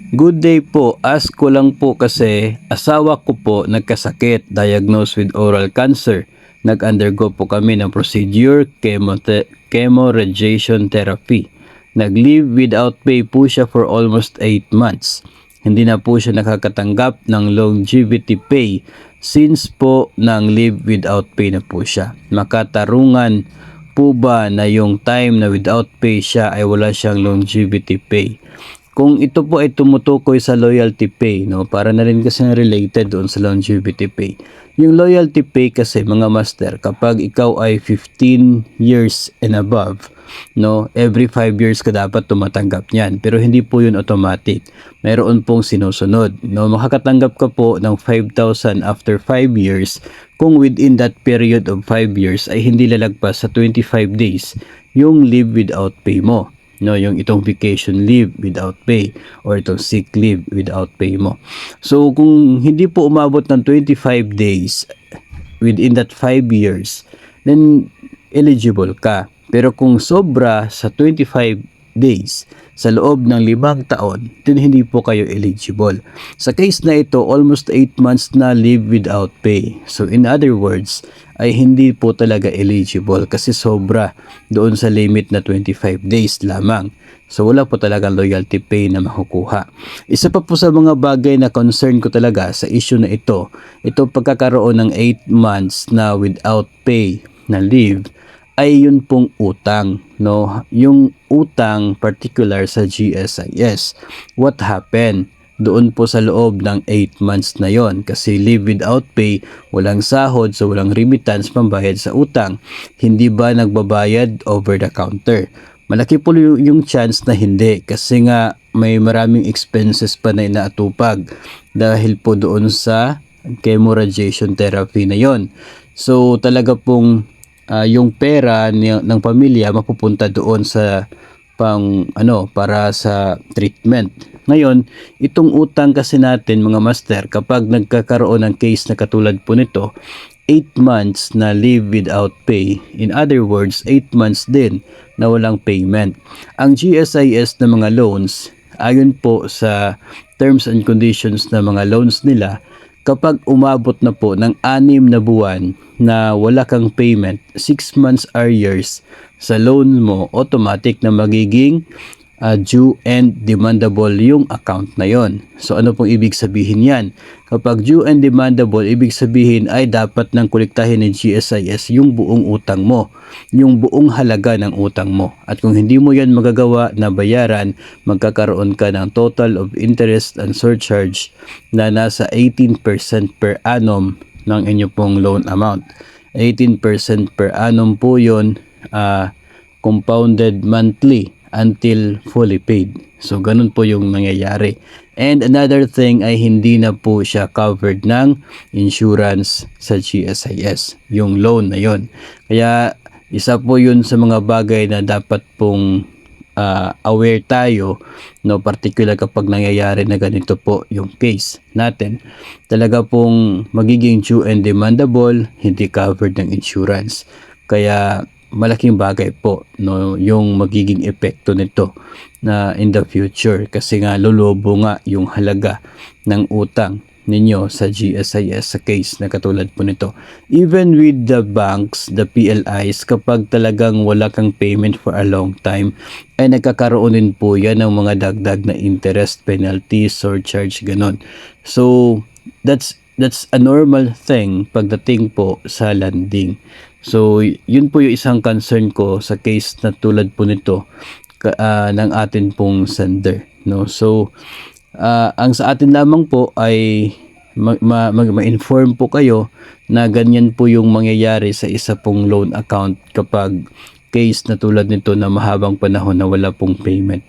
Good day po. Ask ko lang po kasi asawa ko po nagkasakit, diagnosed with oral cancer. Nag-undergo po kami ng procedure, chemo radiation therapy. Nag-leave without pay po siya for almost 8 months. Hindi na po siya nakakatanggap ng longevity pay since po nang leave without pay na po siya. Makatarungan po ba na yung time na without pay siya ay wala siyang longevity pay? Kung ito po ay tumutukoy sa loyalty pay, no, para na rin kasi related doon sa longevity pay. Yung loyalty pay kasi mga master, kapag ikaw ay 15 years and above, no, every 5 years ka dapat tumatanggap niyan. Pero hindi po yun automatic. Mayroon pong sinusunod. No, makakatanggap ka po ng 5,000 after 5 years kung within that period of 5 years ay hindi lalagpas sa 25 days yung leave without pay mo. No, yung itong vacation leave without pay or itong sick leave without pay mo. So kung hindi po umabot ng 25 days within that 5 years, then eligible ka. Pero kung sobra sa 25 days sa loob ng 5 taon, then hindi po kayo eligible. Sa case na ito, almost 8 months na leave without pay. So in other words, ay hindi po talaga eligible kasi sobra doon sa limit na 25 days lamang. So wala po talaga loyalty pay na makukuha. Isa pa po sa mga bagay na concern ko talaga sa issue na ito pagkakaroon ng 8 months na without pay na leave ay yun pong utang, no? Yung utang particular sa GSIS. What happened? Doon po sa loob ng 8 months na yon, kasi leave without pay, walang sahod, so walang remittance pambayad sa utang. Hindi ba nagbabayad over the counter? Malaki po yung chance na hindi, kasi nga may maraming expenses pa na inaatupag dahil po doon sa chemo radiation therapy na yon. So talaga pong yung pera ng pamilya mapupunta doon sa para sa treatment. Ngayon, itong utang kasi natin mga master, kapag nagkakaroon ng case na katulad po nito, 8 months na leave without pay. In other words, 8 months din na walang payment. Ang GSIS na mga loans, ayon po sa terms and conditions na mga loans nila, kapag umabot na po ng 6 na buwan na wala kang payment, 6 months arrears sa loan mo, automatic na magiging due and demandable yung account na yon. So ano pong ibig sabihin yan? Kapag due and demandable, ibig sabihin ay dapat nang kolektahin ng GSIS yung buong utang mo, yung buong halaga ng utang mo. At kung hindi mo yan magagawa na bayaran, magkakaroon ka ng total of interest and surcharge na nasa 18% per annum ng inyo pong loan amount. 18% per annum po yun, compounded monthly until fully paid. So ganun po yung nangyayari. And another thing ay hindi na po siya covered ng insurance sa GSIS, yung loan na yon. Kaya isa po yun sa mga bagay na dapat pong aware tayo, no, particular kapag nangyayari na ganito po yung case natin. Talaga pong magiging due and demandable, hindi covered ng insurance. Kaya malaking bagay po, no, yung magiging epekto nito na in the future, kasi nga lulubo nga yung halaga ng utang ninyo sa GSIS sa case na katulad po nito. Even with the banks, the PLIs, kapag talagang wala kang payment for a long time, ay nagkakaroon din po yan ng mga dagdag na interest, penalties, surcharge, ganon. So that's a normal thing pagdating po sa landing. So yun po yung isang concern ko sa case na tulad po nito ng atin pong sender, no? So ang sa atin lamang po ay ma-inform po kayo na ganyan po yung mangyayari sa isa pong loan account kapag case na tulad nito na mahabang panahon na wala pong payment.